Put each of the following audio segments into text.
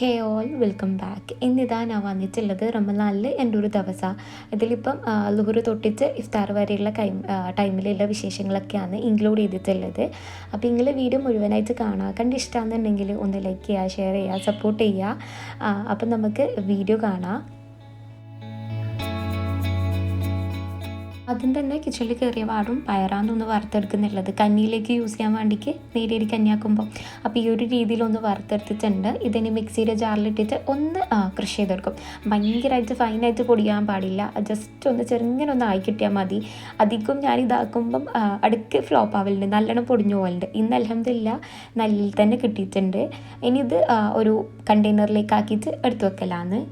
ഹേ all welcome back. ഇന്നിതാ ഞാൻ വന്നിട്ടുള്ളത് റമദാനിൽ എൻ്റെ ഒരു ദിവസം. ഇതിലിപ്പം ലുഹുർ തൊട്ടിട്ട് ഇഫ്താർ വരെയുള്ള ടൈമിലുള്ള വിശേഷങ്ങളൊക്കെയാണ് ഇൻക്ലൂഡ് ചെയ്തിട്ടുള്ളത്. അപ്പോൾ നിങ്ങൾ വീഡിയോ മുഴുവനായിട്ട് കാണുക. കണ്ട് ഇഷ്ടമാണെന്നുണ്ടെങ്കിൽ ഒന്ന് ലൈക്ക് ചെയ്യുക, ഷെയർ ചെയ്യുക, സപ്പോർട്ട് ചെയ്യുക. അപ്പം നമുക്ക് വീഡിയോ കാണാം. ആദ്യം തന്നെ കിച്ചണിൽ കയറിയ പാടും പയറാന്നൊന്ന് വറുത്തെടുക്കുന്നുള്ളത് കഞ്ഞിയിലേക്ക് യൂസ് ചെയ്യാൻ വേണ്ടിക്ക് നേരിയ കഞ്ഞിയാക്കുമ്പോൾ. അപ്പോൾ ഈ ഒരു രീതിയിലൊന്ന് വറുത്തെടുത്തിട്ടുണ്ട്. ഇതിന് മിക്സിയുടെ ജാറിലിട്ടിട്ട് ഒന്ന് ക്രഷ് ചെയ്തെടുക്കും. ഭയങ്കരമായിട്ട് ഫൈനായിട്ട് പൊടിയാൻ പാടില്ല, ജസ്റ്റ് ഒന്ന് ചെറുങ്ങനെ ഒന്ന് ആയി കിട്ടിയാൽ മതി. അധികം ഞാൻ ഇതാക്കുമ്പം അടുക്ക് ഫ്ലോപ്പ് ആവലുണ്ട്, നല്ലോണം പൊടിഞ്ഞു പോകലുണ്ട്. ഇന്ന് അൽഹംദുലില്ലാ നല്ല തന്നെ കിട്ടിയിട്ടുണ്ട്. ഇനി ഇത് ഒരു കണ്ടെയ്നറിലേക്ക് ആക്കിയിട്ട് എടുത്തു വെക്കലാന്ന്.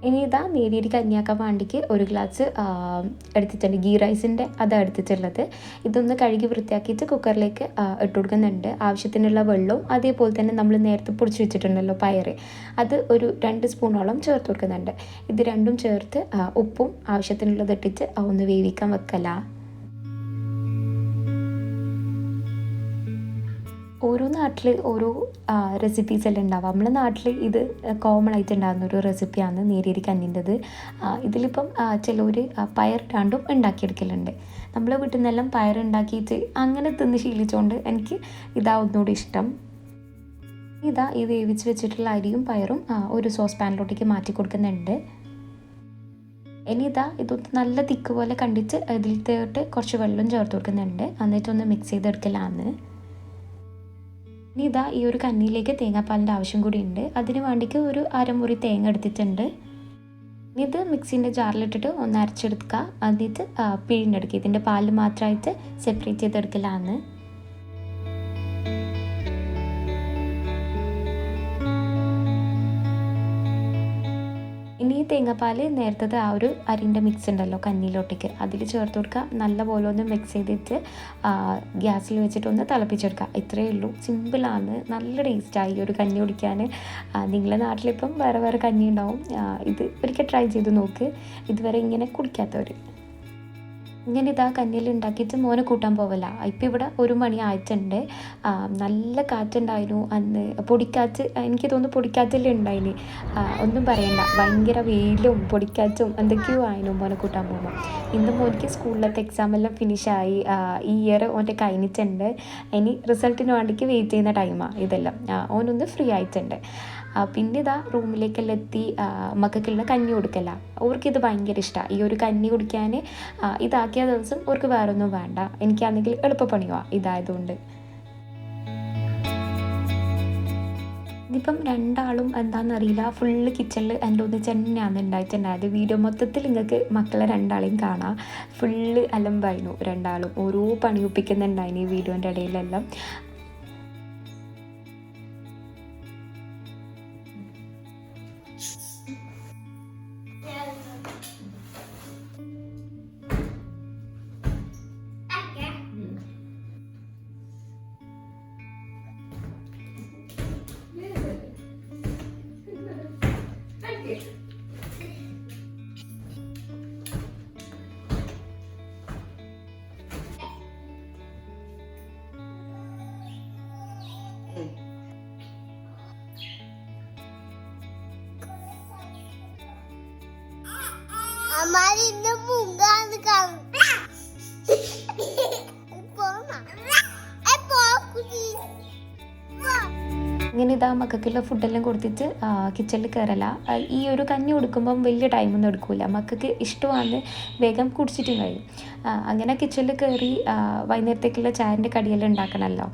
ഇനി ഇതാ നേരിയൊരു കഞ്ഞിയാക്കാൻ വേണ്ടിക്ക് ഒരു ഗ്ലാസ് എടുത്തിട്ടുണ്ട്, ഗീ റൈസിൻ്റെ അതാണ് എടുത്തിട്ടുള്ളത്. ഇതൊന്ന് കഴുകി വൃത്തിയാക്കിയിട്ട് കുക്കറിലേക്ക് ഇട്ട് കൊടുക്കുന്നുണ്ട്. ആവശ്യത്തിനുള്ള വെള്ളവും അതേപോലെ തന്നെ നമ്മൾ നേരത്തെ പൊടിച്ച് വെച്ചിട്ടുണ്ടല്ലോ പയർ, അത് ഒരു 2 സ്പൂണോളം ചേർത്ത് കൊടുക്കുന്നുണ്ട്. ഇത് രണ്ടും ചേർത്ത് ഉപ്പും ആവശ്യത്തിനുള്ളത് ഇട്ടിട്ട് ഒന്ന് വേവിക്കാൻ വെക്കല. ഓരോ നാട്ടിൽ ഓരോ റെസിപ്പീസ് എല്ലാം ഉണ്ടാവും. നമ്മുടെ നാട്ടിൽ ഇത് കോമൺ ആയിട്ട് ഉണ്ടാകുന്ന ഒരു റെസിപ്പിയാണ് നേരിയരി കഞ്ഞിൻ്റെത്. ഇതിലിപ്പം ചിലർ പയറിട്ടാണ്ടും ഉണ്ടാക്കിയെടുക്കലുണ്ട്. നമ്മളെ വീട്ടിൽ നിന്നെല്ലാം പയറുണ്ടാക്കിയിട്ട് അങ്ങനെ തിന്ന് ശീലിച്ചുകൊണ്ട് എനിക്ക് ഇതാ ഒന്നുകൂടി ഇഷ്ടം. ഇതാ ഈ വേവിച്ച് വെച്ചിട്ടുള്ള അരിയും പയറും ഒരു സോസ് പാനിലോട്ടേക്ക് മാറ്റി കൊടുക്കുന്നുണ്ട്. ഇനി ഇതാ ഇതൊന്ന് നല്ല തിക്ക് പോലെ കണ്ടിച്ച് ഇതിലത്തോട്ട് കുറച്ച് വെള്ളം ചേർത്ത് കൊടുക്കുന്നുണ്ട്. എന്നിട്ടൊന്ന് മിക്സ് ചെയ്തെടുക്കലാന്ന്. ഇനി ഇതാ ഈ ഒരു കഞ്ഞിയിലേക്ക് തേങ്ങാപ്പാലിൻ്റെ ആവശ്യം കൂടി ഉണ്ട്. അതിന് വേണ്ടിക്ക് ഒരു അരമുറി തേങ്ങ എടുത്തിട്ടുണ്ട്. ഇനി ഇത് മിക്സിൻ്റെ ജാറിലിട്ടിട്ട് ഒന്ന് അരച്ചെടുക്കുക. എന്നിട്ട് പിഴിഞ്ഞെടുക്കുക. ഇതിൻ്റെ പാല് മാത്രമായിട്ട് സെപ്പറേറ്റ് ചെയ്തെടുക്കലാന്ന്. ഇനി ഈ തേങ്ങാപ്പാൽ നേരത്തെ ആ ഒരു അരിൻ്റെ മിക്സ് ഉണ്ടല്ലോ കഞ്ഞിയിലോട്ടേക്ക് അതിൽ ചേർത്ത് കൊടുക്കുക. നല്ല പോലെ ഒന്ന് മിക്സ് ചെയ്തിട്ട് ഗ്യാസിൽ വെച്ചിട്ട് ഒന്ന് തിളപ്പിച്ചെടുക്കുക. ഇത്രയേ ഉള്ളൂ, സിമ്പിളാണ്, നല്ല ടേസ്റ്റായി ഒരു കഞ്ഞി കുടിക്കാൻ. നിങ്ങളുടെ നാട്ടിലിപ്പം വേറെ വേറെ കഞ്ഞി ഉണ്ടാവും. ഇത് ഒരിക്കൽ ട്രൈ ചെയ്ത് നോക്ക്, ഇതുവരെ ഇങ്ങനെ കുടിക്കാത്തവർ. ഇങ്ങനെ ഇതാ കഞ്ഞിയിൽ ഉണ്ടാക്കിയിട്ട് മോനെ കൂട്ടാൻ പോവല്ല. ഇപ്പം ഇവിടെ 1 മണി ആയിട്ടുണ്ട്. നല്ല കാറ്റുണ്ടായിരുന്നു അന്ന്, പൊടിക്കാറ്റ്. എനിക്ക് തോന്നുന്നു പൊടിക്കാറ്റല്ലേ ഉണ്ടായിന്, ഒന്നും പറയണ്ട. ഭയങ്കര വെയിലും പൊടിക്കാറ്റും എന്തൊക്കെയോ ആയിരുന്നു മോനെ കൂട്ടാൻ പോകുമ്പോൾ. ഇന്ന് മോനിക്ക് സ്കൂളിലത്തെ എക്സാമെല്ലാം ഫിനിഷായി. ഈ ഇയർ ഓൻ്റെ കഴിഞ്ഞിട്ടുണ്ട്. ഇനി റിസൾട്ടിന് വേണ്ടിക്ക് വെയിറ്റ് ചെയ്യുന്ന ടൈമാണ് ഇതെല്ലാം. ഓനൊന്ന് ഫ്രീ ആയിട്ടുണ്ട്. പിന്നെ ഇതാ റൂമിലേക്കെല്ലാം എത്തി മക്കൾക്കുള്ള കഞ്ഞി കൊടുക്കല. അവർക്കിത് ഭയങ്കര ഇഷ്ടമാണ് ഈ ഒരു കഞ്ഞി കുടിക്കാൻ. ഇതാക്കിയ ദിവസം അവർക്ക് വേറെ ഒന്നും വേണ്ട. എനിക്കാണെങ്കിൽ എളുപ്പപ്പണിയുമാണ് ഇതായതുകൊണ്ട്. ഇതിപ്പം രണ്ടാളും എന്താണെന്നറിയില്ല, ഫുള്ള് കിച്ചണിൽ എൻ്റെ ഒന്നിച്ച് തന്നെയാണ് ഉണ്ടായിട്ടുണ്ടായത്. വീഡിയോ മൊത്തത്തിൽ നിങ്ങൾക്ക് മക്കളെ രണ്ടാളെയും കാണാം. ഫുള്ള് അലമ്പായിരുന്നു രണ്ടാളും, ഓരോ പണി ഒപ്പിക്കുന്നുണ്ടായിരുന്നു ഈ വീഡിയോൻ്റെ ഇടയിലെല്ലാം. ഇങ്ങനെ ഇതാ മക്കൾക്കുള്ള ഫുഡെല്ലാം കൊടുത്തിട്ട് കിച്ചണിൽ കയറല. ഈ ഒരു കഞ്ഞി കൊടുക്കുമ്പം വലിയ ടൈമൊന്നും എടുക്കില്ല, മക്കൾക്ക് ഇഷ്ടമാണ്, വേഗം കുടിച്ചിട്ടും കഴിയും. അങ്ങനെ കിച്ചണിൽ കയറി വൈകുന്നേരത്തേക്കുള്ള ചായൻ്റെ കടിയെല്ലാം ഉണ്ടാക്കണമല്ലോ.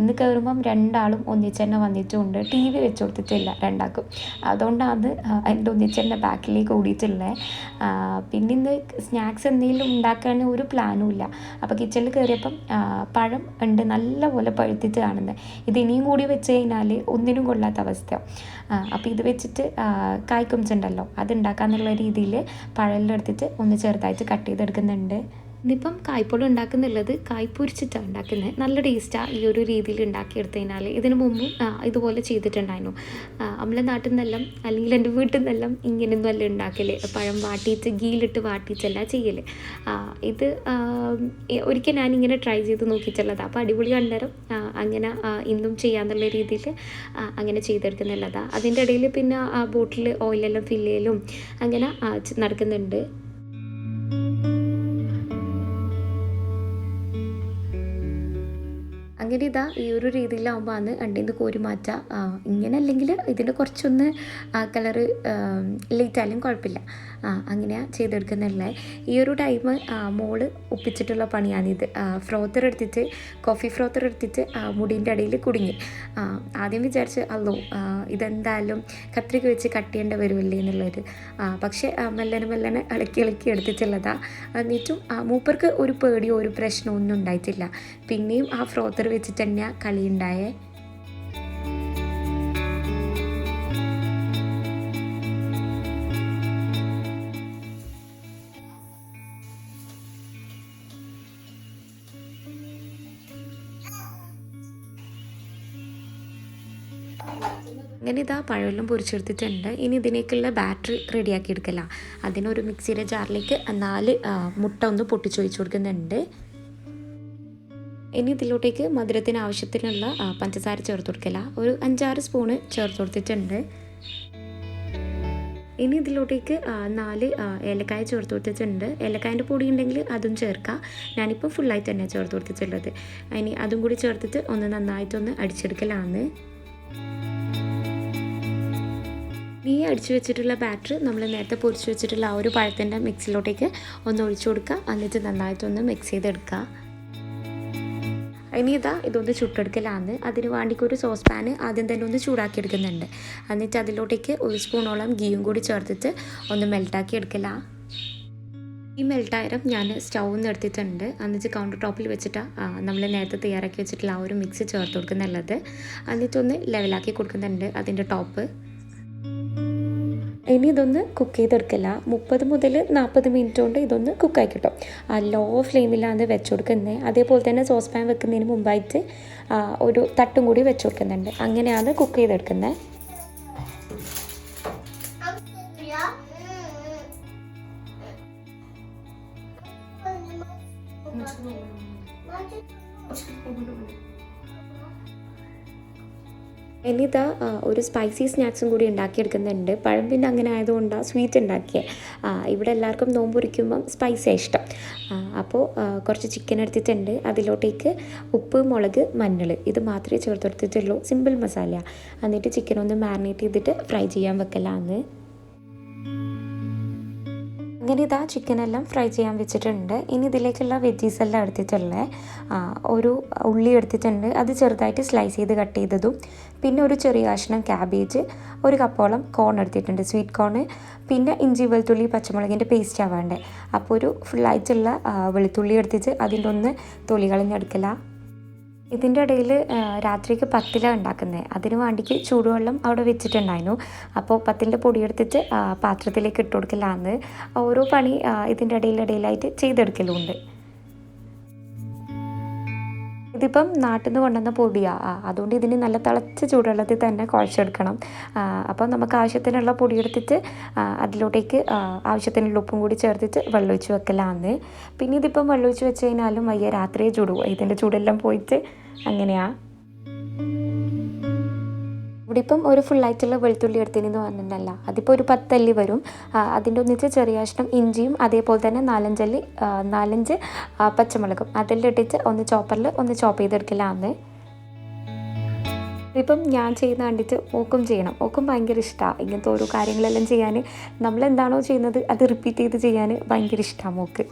ഇന്ന് കയറുമ്പം രണ്ടാളും ഒന്നിച്ച് തന്നെ വന്നിട്ടുമുണ്ട്. TV വെച്ച് കൊടുത്തിട്ടില്ല രണ്ടാൾക്കും, അതുകൊണ്ടാണ് എൻ്റെ ഒന്നിച്ച് തന്നെ ബാക്കിലേക്ക് ഓടിയിട്ടുള്ളത്. പിന്നെ ഇന്ന് സ്നാക്സ് എന്തെങ്കിലും ഉണ്ടാക്കാൻ ഒരു പ്ലാനും ഇല്ല. അപ്പോൾ കിച്ചണിൽ കയറിയപ്പം പഴം ഉണ്ട് നല്ലപോലെ പഴുത്തിട്ട് കാണുന്നത്. ഇത് ഇനിയും കൂടി വെച്ച് കഴിഞ്ഞാൽ ഒന്നിനും കൊള്ളാത്ത അവസ്ഥ. അപ്പോൾ ഇത് വെച്ചിട്ട് കായ്ക്കുംച്ചുണ്ടല്ലോ അതുണ്ടാക്കാന്നുള്ള രീതിയിൽ പഴമെല്ലാം എടുത്തിട്ട് ഒന്ന് ചെറുതായിട്ട് കട്ട് ചെയ്തെടുക്കുന്നുണ്ട്. ഇന്നിപ്പം കായ്പോളം ഉണ്ടാക്കുന്നുള്ളത് കായ്പൊരിച്ചിട്ടാണ് ഉണ്ടാക്കുന്നത്. നല്ല ടേസ്റ്റാണ് ഈ ഒരു രീതിയിൽ ഉണ്ടാക്കിയെടുത്തു കഴിഞ്ഞാൽ. ഇതിന് മുമ്പും ഇതുപോലെ ചെയ്തിട്ടുണ്ടായിരുന്നു. നമ്മളെ നാട്ടിൽ നിന്നെല്ലാം അല്ലെങ്കിൽ എൻ്റെ വീട്ടിൽ നിന്നെല്ലാം ഇങ്ങനെയൊന്നും അല്ല ഉണ്ടാക്കൽ. പഴം വാട്ടിയിട്ട് ഗീലിട്ട് വാട്ടിച്ചല്ല ചെയ്യൽ. ഇത് ഒരിക്കൽ ഞാനിങ്ങനെ ട്രൈ ചെയ്ത് നോക്കിയിട്ടുള്ളതാണ്. അപ്പോൾ അടിപൊളി കണ്ടേരം അങ്ങനെ ഇന്നും ചെയ്യാന്നുള്ള രീതിയിൽ അങ്ങനെ ചെയ്തെടുക്കുന്നുള്ളതാണ്. അതിൻ്റെ ഇടയിൽ പിന്നെ ബോട്ടിൽ ഓയിലെല്ലാം ഫില്ല് ചെയ്യലും അങ്ങനെ നടക്കുന്നുണ്ട്. അങ്ങനെ ഇതാ ഈ ഒരു രീതിയിലാവുമ്പോൾ ആണ് അണ്ടിയിൽ നിന്ന് കോരി മാറ്റുക. ഇങ്ങനെ അല്ലെങ്കിൽ ഇതിൻ്റെ കുറച്ചൊന്ന് കളറ് ലേറ്റായാലും കുഴപ്പമില്ല. അങ്ങനെയാണ് ചെയ്തെടുക്കുന്നുള്ളത്. ഈ ഒരു ടൈം മോള് ഒപ്പിച്ചിട്ടുള്ള പണിയാണിത്. ഫ്രോത്തർ എടുത്തിട്ട് കോഫി ഫ്രോത്തർ എടുത്തിട്ട് മുടീൻ്റെ ഇടയിൽ കുടുങ്ങി. ആദ്യം വിചാരിച്ച് അല്ലോ ഇതെന്തായാലും കത്രിക വെച്ച് കട്ട് ചെയ്യേണ്ടി വരുമല്ലേ എന്നുള്ളത്. പക്ഷേ മെല്ലനെ മെല്ലനെ ഇളക്കി ഇളക്കി എടുത്തിട്ടുള്ളതാണ്. എന്നിട്ടും മൂപ്പർക്ക് ഒരു പേടിയോ ഒരു പ്രശ്നമോ ഒന്നും ഉണ്ടായിട്ടില്ല. പിന്നെയും ആ ഫ്രോത്തർ വെച്ചിട്ട് തന്നെയാണ് കളി ഉണ്ടായേ. അങ്ങനെ ഇതാ പഴമെല്ലാം പൊരിച്ചെടുത്തിട്ടുണ്ട്. ഇനി ഇതിലേക്കുള്ള ബാറ്ററി റെഡിയാക്കി എടുക്കല. അതിനൊരു മിക്സിയുടെ ജാറിലേക്ക് 4 മുട്ട ഒന്ന് പൊട്ടിച്ചൊഴിച്ച് കൊടുക്കുന്നുണ്ട്. ഇനി ഇതിലോട്ടേക്ക് മധുരത്തിന് ആവശ്യത്തിനുള്ള പഞ്ചസാര ചേർത്ത് കൊടുക്കല. ഒരു 5-6 സ്പൂണ് ചേർത്ത് കൊടുത്തിട്ടുണ്ട്. ഇനി ഇതിലോട്ടേക്ക് 4 ഏലക്കായ ചേർത്ത് കൊടുത്തിട്ടുണ്ട്. ഏലക്കായൻ്റെ പൊടി ഉണ്ടെങ്കിൽ അതും ചേർക്കാം. ഞാനിപ്പോൾ ഫുള്ളായിട്ട് തന്നെ ചേർത്ത് കൊടുത്തിട്ടുള്ളത്. ഇനി അതും കൂടി ചേർത്തിട്ട് ഒന്ന് നന്നായിട്ടൊന്ന് അടിച്ചെടുക്കലാണ്. ഈ അടിച്ചു വെച്ചിട്ടുള്ള ബാറ്റർ നമ്മൾ നേരത്തെ പൊരിച്ച് വെച്ചിട്ടുള്ള ആ ഒരു പഴത്തിൻ്റെ മിക്സിലോട്ടേക്ക് ഒന്ന് ഒഴിച്ചു കൊടുക്കുക. എന്നിട്ട് നന്നായിട്ടൊന്ന് മിക്സ് ചെയ്തെടുക്കുക. ഇനി ഇതൊന്ന് ചുട്ടെടുക്കലാണ്. അതിന് വേണ്ടിക്കൊരു സോസ് പാന് ആദ്യം തന്നെ ഒന്ന് ചൂടാക്കി എടുക്കുന്നുണ്ട്. എന്നിട്ട് അതിലോട്ടേക്ക് 1 സ്പൂണോളം ഗീയും കൂടി ചേർത്തിട്ട് ഒന്ന് മെൽട്ടാക്കി എടുക്കല. ഈ മെൽട്ടായിരം ഞാൻ സ്റ്റൗവിൽ നിന്ന് എടുത്തിട്ടുണ്ട്. എന്നിട്ട് കൗണ്ടർ ടോപ്പിൽ വെച്ചിട്ട് നമ്മൾ നേരത്തെ തയ്യാറാക്കി വെച്ചിട്ടുള്ള ആ ഒരു മിക്സ് ചേർത്ത് കൊടുക്കുന്നുള്ളത്. എന്നിട്ടൊന്ന് ലെവലാക്കി കൊടുക്കുന്നുണ്ട് അതിൻ്റെ ടോപ്പ്. ഇനി ഇതൊന്ന് കുക്ക് ചെയ്തെടുക്കില്ല. 30 മുതൽ 40 മിനിറ്റ് കൊണ്ട് ഇതൊന്ന് കുക്കായി കിട്ടും. ലോ ഫ്ലെയിമിലാണ് വെച്ച് കൊടുക്കുന്നത്. അതേപോലെ തന്നെ സോസ് പാൻ വെക്കുന്നതിന് മുമ്പായിട്ട് ഒരു തട്ടും കൂടി വെച്ച് കൊടുക്കുന്നുണ്ട്. അങ്ങനെയാണ് കുക്ക് ചെയ്തെടുക്കുന്നത്. ഇനിതാ ഒരു സ്പൈസി സ്നാക്സും കൂടി ഉണ്ടാക്കിയെടുക്കുന്നുണ്ട്. പഴം പിന്നെ അങ്ങനെ ആയതുകൊണ്ടാണ് സ്വീറ്റ് ഉണ്ടാക്കിയത്. ഇവിടെ എല്ലാവർക്കും നോമ്പൊരിക്കുമ്പം സ്പൈസിയാണ് ഇഷ്ടം. അപ്പോൾ കുറച്ച് ചിക്കൻ എടുത്തിട്ടുണ്ട്. അതിലോട്ടേക്ക് ഉപ്പ്, മുളക്, മഞ്ഞൾ ഇത് മാത്രമേ ചേർത്ത് കൊടുത്തിട്ടുള്ളൂ. സിമ്പിൾ മസാല. എന്നിട്ട് ചിക്കൻ ഒന്ന് മാരിനേറ്റ് ചെയ്തിട്ട് ഫ്രൈ ചെയ്യാൻ വെക്കലാന്ന്. അങ്ങനെ ഇതാ ചിക്കനെല്ലാം ഫ്രൈ ചെയ്യാൻ വെച്ചിട്ടുണ്ട്. ഇനി ഇതിലേക്കുള്ള വെജീസ് എല്ലാം എടുത്തിട്ടുള്ളത്. ഒരു ഉള്ളി എടുത്തിട്ടുണ്ട്. അത് ചെറുതായിട്ട് സ്ലൈസ് ചെയ്ത് കട്ട് ചെയ്തതും, പിന്നെ ഒരു ചെറിയ കഷ്ണം ക്യാബേജ്, 1 കപ്പോളം കോൺ എടുത്തിട്ടുണ്ട്, സ്വീറ്റ് കോണ്, പിന്നെ ഇഞ്ചി വെളുത്തുള്ളി പച്ചമുളകിൻ്റെ പേസ്റ്റ് ആവാണ്ടേ. അപ്പോൾ ഒരു ഫുള്ളായിട്ടുള്ള വെളുത്തുള്ളി എടുത്തിട്ട് അതിൻ്റെ ഒന്ന് തൊലി കളഞ്ഞെടുക്കല. ഇതിൻ്റെ ഇടയിൽ രാത്രിക്ക് പത്തില ഉണ്ടാക്കുന്നത്. അതിന് വേണ്ടിക്ക് ചൂടുവെള്ളം അവിടെ വെച്ചിട്ടുണ്ടായിരുന്നു. അപ്പോൾ പത്തിലിൻ്റെ പൊടിയെടുത്തിട്ട് പാത്രത്തിലേക്ക് ഇട്ട് കൊടുക്കലാന്ന്. ഓരോ പണി ഇതിൻ്റെ ഇടയിലായിട്ട് ചെയ്തെടുക്കലുമുണ്ട്. ഇതിപ്പം നാട്ടിൽ നിന്ന് കൊണ്ടുവന്ന പൊടിയാണ്. അതുകൊണ്ട് ഇതിന് നല്ല തിളച്ച ചൂടുവെള്ളത്തിൽ തന്നെ കുഴച്ചെടുക്കണം. അപ്പോൾ നമുക്ക് ആവശ്യത്തിനുള്ള പൊടിയെടുത്തിട്ട് അതിലോട്ടേക്ക് ആവശ്യത്തിനുള്ള ഉപ്പും കൂടി ചേർത്തിട്ട് വെള്ളമൊഴിച്ച് വെക്കലാന്ന്. പിന്നെ ഇതിപ്പം വെള്ളമൊഴിച്ച് വെച്ച് കഴിഞ്ഞാലും വയ്യ രാത്രിയെ ചൂടും. ഇതിൻ്റെ ചൂടെല്ലാം പോയിട്ട് അങ്ങനെയാണ്. ഇവിടെ ഇപ്പം ഒരു ഫുള്ളായിട്ടുള്ള വെളുത്തുള്ളി എടുത്തതിന് പറഞ്ഞിട്ടല്ല, അതിപ്പോൾ ഒരു 10 അല്ലി വരും. അതിൻ്റെ ഒന്നിച്ച് ചെറിയ കഷ്ണം ഇഞ്ചിയും അതേപോലെ തന്നെ 4-5 പച്ചമുളകും അതെല്ലാം ഇട്ടിട്ട് ഒന്ന് ചോപ്പറിൽ ഒന്ന് ചോപ്പ് ചെയ്തെടുക്കലാന്ന്. ഇപ്പം ഞാൻ ചെയ്യുന്ന കണ്ടിട്ട് ഓക്കും ചെയ്യണം. ഓക്കും ഭയങ്കര ഇഷ്ടമാണ് ഇങ്ങനത്തെ ഓരോ കാര്യങ്ങളെല്ലാം ചെയ്യാൻ. നമ്മളെന്താണോ ചെയ്യുന്നത് അത് റിപ്പീറ്റ് ചെയ്ത് ചെയ്യാൻ ഭയങ്കര ഇഷ്ടമാണ് മോക്ക്.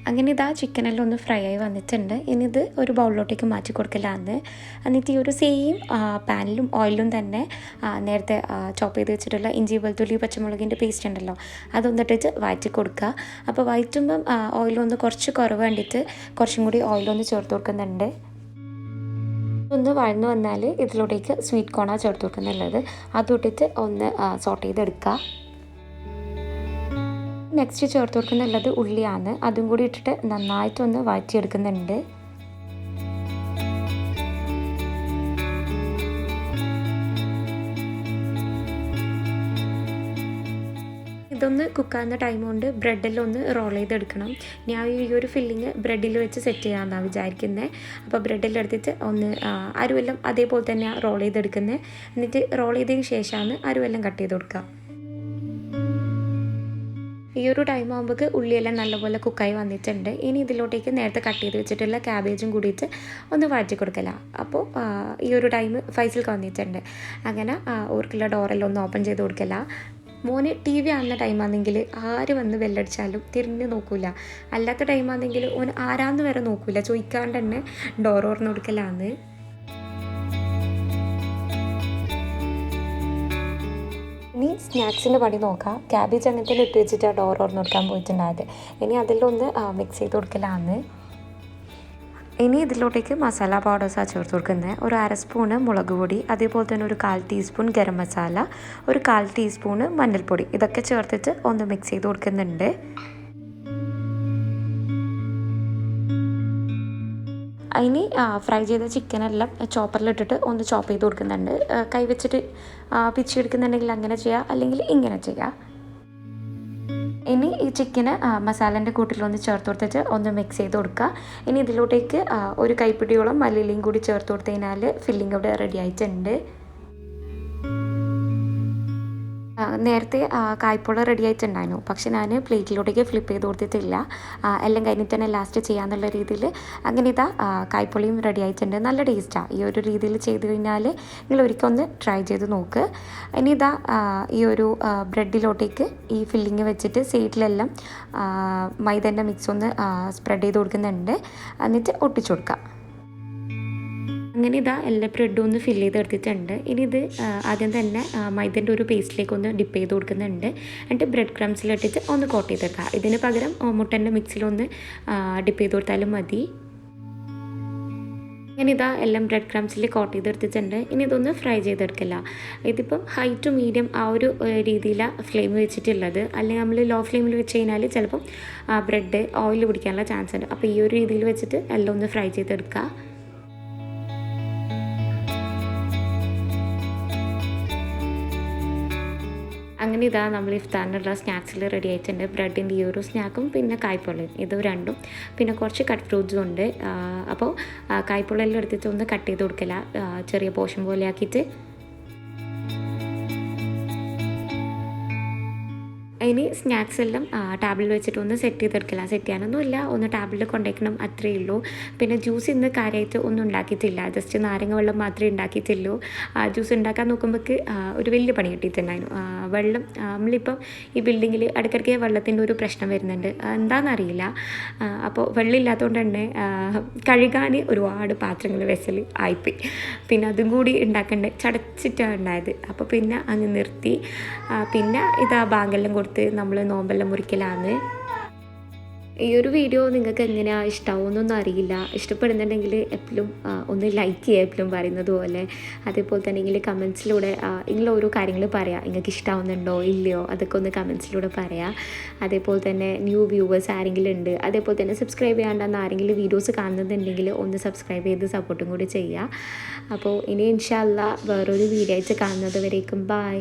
അങ്ങനെ ഇതാ ചിക്കനെല്ലാം ഒന്ന് ഫ്രൈ ആയി വന്നിട്ടുണ്ട്. ഇനി ഇത് ഒരു ബൗളിലോട്ടേക്ക് മാറ്റി കൊടുക്കലാന്ന്. എന്നിട്ട് ഈ ഒരു സെയിം പാനിലും ഓയിലും തന്നെ നേരത്തെ ചോപ്പ് ചെയ്ത് വെച്ചിട്ടുള്ള ഇഞ്ചി വെളുത്തുള്ളി പച്ചമുളകിൻ്റെ പേസ്റ്റ് ഉണ്ടല്ലോ അതൊന്നിട്ടിട്ട് വഴറ്റി കൊടുക്കുക. അപ്പോൾ വഴറ്റുമ്പം ഓയിലൊന്ന് കുറച്ച് കുറവ് കണ്ടിട്ട് കുറച്ചും കൂടി ഓയിലൊന്ന് ചേർത്ത് കൊടുക്കുന്നുണ്ട്. ഒന്ന് വഴന്ന് വന്നാൽ ഇതിലോട്ടേക്ക് സ്വീറ്റ് കോണാണ് ചേർത്ത് കൊടുക്കുന്നുള്ളത്. അതിട്ടിട്ട് ഒന്ന് സോട്ട് ചെയ്തെടുക്കുക. നെക്സ്റ്റ് ചേർത്ത് കൊടുക്കുന്നുള്ളത് ഉള്ളിയാണ്. അതും കൂടി ഇട്ടിട്ട് നന്നായിട്ടൊന്ന് വഴറ്റിയെടുക്കുന്നുണ്ട്. ഇതൊന്ന് കുക്കാകുന്ന ടൈം കൊണ്ട് ബ്രെഡെല്ലാം ഒന്ന് റോൾ ചെയ്തെടുക്കണം. ഞാൻ ഈ ഒരു ഫില്ലിങ് ബ്രെഡിൽ വെച്ച് സെറ്റ് ചെയ്യാമെന്നാണ് വിചാരിക്കുന്നത്. അപ്പോൾ ബ്രെഡെല്ലാം എടുത്തിട്ട് ഒന്ന് അരുവെല്ലാം അതേപോലെ തന്നെ റോൾ ചെയ്തെടുക്കുന്നത്. എന്നിട്ട് റോൾ ചെയ്തതിന് ശേഷമാണ് അരുവെല്ലാം കട്ട് ചെയ്ത് കൊടുക്കുക. ഈ ഒരു ടൈം ആകുമ്പോൾ ഉള്ളിയെല്ലാം നല്ലപോലെ കുക്കായി വന്നിട്ടുണ്ട്. ഇനി ഇതിലോട്ടേക്ക് നേരത്തെ കട്ട് ചെയ്ത് വെച്ചിട്ടുള്ള ക്യാബേജും കൂടിയിട്ട് ഒന്ന് വഴറ്റി കൊടുക്കല. അപ്പോൾ ഈ ഒരു ടൈം ഫൈസൽക്ക് വന്നിട്ടുണ്ട്. അങ്ങനെ ഓർക്കുള്ള ഡോറെല്ലാം ഒന്ന് ഓപ്പൺ ചെയ്ത് കൊടുക്കല. മോന് ടി വി കാണുന്ന ടൈമാണെങ്കിൽ ആര് വന്ന് ബെല്ലടിച്ചാലും തിരിഞ്ഞ് നോക്കൂല. അല്ലാത്ത ടൈമാണെങ്കിൽ ഓന് ആരാന്ന് വരെ നോക്കൂല, ചോദിക്കാണ്ട് തന്നെ ഡോർ തുറന്ന് കൊടുക്കലാന്ന്. ഇനി സ്നാക്സിൻ്റെ പണി നോക്കാം. ക്യാബേജ് അങ്ങനത്തെ ഇട്ട് വെച്ചിട്ട് ഡോർ തുറന്ന് കൊടുക്കാൻ പോയിട്ടുണ്ടായത്. ഇനി അതിലൊന്ന് മിക്സ് ചെയ്ത് കൊടുക്കലാന്ന്. ഇനി ഇതിലോട്ടേക്ക് മസാല പൗഡേഴ്സാണ് ചേർത്ത് കൊടുക്കുന്നത്. ഒരു 1/2 സ്പൂണ് മുളക് പൊടി, അതേപോലെ തന്നെ ഒരു 1/4 ടീസ്പൂൺ ഗരം മസാല, ഒരു 1/4 ടീസ്പൂണ് മഞ്ഞൾപ്പൊടി, ഇതൊക്കെ ചേർത്തിട്ട് ഒന്ന് മിക്സ് ചെയ്ത് കൊടുക്കുന്നുണ്ട്. ഇനി ഫ്രൈ ചെയ്ത ചിക്കനെല്ലാം ചോപ്പറിലിട്ടിട്ട് ഒന്ന് ചോപ്പ് ചെയ്ത് കൊടുക്കുന്നുണ്ട്. കൈ വെച്ചിട്ട് പിച്ചെടുക്കുന്നുണ്ടെങ്കിൽ അങ്ങനെ ചെയ്യുക, അല്ലെങ്കിൽ ഇങ്ങനെ ചെയ്യുക. ഇനി ഈ ചിക്കന് മസാലേൻ്റെ കൂട്ടിലൊന്ന് ചേർത്ത് കൊടുത്തിട്ട് ഒന്ന് മിക്സ് ചെയ്ത് കൊടുക്കുക. ഇനി ഇതിലോട്ടേക്ക് ഒരു കൈപ്പിടിയോളം മല്ലിയിലയും കൂടി ചേർത്ത് കൊടുത്തു കഴിഞ്ഞാൽ ഫില്ലിംഗ് ഇവിടെ റെഡി ആയിട്ടുണ്ട്. നേരത്തെ കായ്പോള റെഡി ആയിട്ടുണ്ടായിരുന്നു. പക്ഷെ ഞാൻ പ്ലേറ്റിലോട്ടേക്ക് ഫ്ലിപ്പ് ചെയ്ത് കൊടുത്തിട്ടില്ല. എല്ലാം കഴിഞ്ഞിട്ട് തന്നെ ലാസ്റ്റ് ചെയ്യാന്നുള്ള രീതിയിൽ അങ്ങനെ ഇതാ കായ്പോളയും റെഡി ആയിട്ടുണ്ട്. നല്ല ടേസ്റ്റാണ്. ഈ ഒരു രീതിയിൽ ചെയ്ത് കഴിഞ്ഞാൽ നിങ്ങൾ ഒരിക്കൽ ഒന്ന് ട്രൈ ചെയ്ത് നോക്ക്. ഇനി ഇതാ ഈ ഒരു ബ്രെഡിലോട്ടേക്ക് ഈ ഫില്ലിങ് വെച്ചിട്ട് സൈഡിലെല്ലാം മൈദേൻ്റെ മിക്സ് ഒന്ന് സ്പ്രെഡ് ചെയ്ത് കൊടുക്കുന്നുണ്ട്. എന്നിട്ട് ഒട്ടിച്ചു കൊടുക്കുക. അങ്ങനെ ഇതാ എല്ലാ ബ്രെഡും ഒന്ന് ഫില്ല് ചെയ്തെടുത്തിട്ടുണ്ട്. ഇനി ഇത് ആദ്യം തന്നെ മൈദൻ്റെ ഒരു പേസ്റ്റിലേക്ക് ഒന്ന് ഡിപ്പ് ചെയ്ത് കൊടുക്കുന്നുണ്ട്. എന്നിട്ട് ബ്രെഡ് ക്രംസിലിട്ടിട്ട് ഒന്ന് കോട്ട് ചെയ്തെടുക്കുക. ഇതിന് പകരം മുട്ടൻ്റെ മിക്സിലൊന്ന് ഡിപ്പ് ചെയ്ത് കൊടുത്താലും മതി. അങ്ങനെ ഇതാ എല്ലാം ബ്രെഡ് ക്രംസിൽ കോട്ട് ചെയ്തെടുത്തിട്ടുണ്ട്. ഇനി ഇതൊന്ന് ഫ്രൈ ചെയ്തെടുക്കില്ല. ഇതിപ്പം ഹൈ ടു മീഡിയം ആ ഒരു രീതിയിലാണ് ഫ്ലെയിം വെച്ചിട്ടുള്ളത്. അല്ലെങ്കിൽ നമ്മൾ ലോ ഫ്ലെയിമിൽ വെച്ച് കഴിഞ്ഞാൽ ചിലപ്പം ബ്രെഡ് ഓയിൽ പിടിക്കാനുള്ള ചാൻസ് ഉണ്ട്. അപ്പോൾ ഈ ഒരു രീതിയിൽ വെച്ചിട്ട് എല്ലാം ഒന്ന് ഫ്രൈ ചെയ്തെടുക്കുക. അങ്ങനെ ഇതാ നമ്മൾ ഇഫ്താറിനുള്ള സ്നാക്സിൽ റെഡി ആയിട്ടുണ്ട്. ബ്രെഡിൻ്റെ ഈ ഒരു സ്നാക്കും പിന്നെ കായ്പോളയും, ഇത് രണ്ടും, പിന്നെ കുറച്ച് കട്ട് ഫ്രൂട്ട്സും ഉണ്ട്. അപ്പോൾ കായ്പോളയെല്ലാം എടുത്തിട്ട് ഒന്ന് കട്ട് ചെയ്ത് കൊടുക്കില്ല, ചെറിയ പോർഷൻ പോലെ ആക്കിയിട്ട്. ഇനി സ്നാക്സ് എല്ലാം ടാബിൽ വെച്ചിട്ട് ഒന്ന് സെറ്റ് ചെയ്തെടുക്കില്ല. സെറ്റ് ചെയ്യാനൊന്നുമില്ല, ഒന്ന് ടാബിൽ കൊണ്ടുവയ്ക്കണം, അത്രയേ ഉള്ളൂ. പിന്നെ ജ്യൂസ് ഇന്ന് കാര്യമായിട്ട് ഒന്നും ഉണ്ടാക്കിയിട്ടില്ല. ജസ്റ്റ് നാരങ്ങ വെള്ളം മാത്രമേ ഉണ്ടാക്കിയിട്ടുള്ളൂ. ജ്യൂസ് ഉണ്ടാക്കാൻ നോക്കുമ്പോഴേക്ക് ഒരു വലിയ പണി കിട്ടിയിട്ടുണ്ടായിരുന്നു. വെള്ളം നമ്മളിപ്പം ഈ ബിൽഡിങ്ങിൽ ഇടയ്ക്കിടയ്ക്ക് വെള്ളത്തിൻ്റെ ഒരു പ്രശ്നം വരുന്നുണ്ട്, എന്താണെന്നറിയില്ല. അപ്പോൾ വെള്ളമില്ലാത്തതുകൊണ്ട് തന്നെ കഴുകാൻ ഒരുപാട് പാത്രങ്ങൾ വെസൽ ആയിപ്പോയി. പിന്നെ അതും കൂടി ഉണ്ടാക്കണ്ടേ, ചടച്ചിട്ടാണ് ഉണ്ടായത്. അപ്പോൾ പിന്നെ അങ്ങ് നിർത്തി. പിന്നെ ഇതാ ബാങ്കെല്ലാം കൊടുത്ത് നമ്മൾ നോമ്പെല്ലാം മുറിക്കലാണ്. ഈ ഒരു വീഡിയോ നിങ്ങൾക്ക് എങ്ങനെയാണ് ഇഷ്ടമാവുമെന്നൊന്നും അറിയില്ല. ഇഷ്ടപ്പെടുന്നുണ്ടെങ്കിൽ എപ്പോഴും ഒന്ന് ലൈക്ക് ചെയ്യുക, എപ്പോഴും പറയുന്നത് പോലെ. അതേപോലെ തന്നെ നിങ്ങൾ കമൻസിലൂടെ നിങ്ങൾ ഓരോ കാര്യങ്ങൾ പറയാം, നിങ്ങൾക്ക് ഇഷ്ടമാവുന്നുണ്ടോ ഇല്ലയോ, അതൊക്കെ ഒന്ന് കമൻസിലൂടെ പറയാം. അതേപോലെ തന്നെ ന്യൂ വ്യൂവേഴ്സ് ആരെങ്കിലും ഉണ്ട്, അതേപോലെ തന്നെ സബ്സ്ക്രൈബ് ചെയ്യാണ്ടെന്ന് ആരെങ്കിലും വീഡിയോസ് കാണുന്നുണ്ടെങ്കിൽ ഒന്ന് സബ്സ്ക്രൈബ് ചെയ്ത് സപ്പോർട്ടും കൂടി ചെയ്യുക. അപ്പോൾ ഇനി ഇൻഷാ അല്ലാഹ് വേറൊരു വീഡിയോ ആയിട്ട് കാണുന്നത് വരേക്കും ബൈ.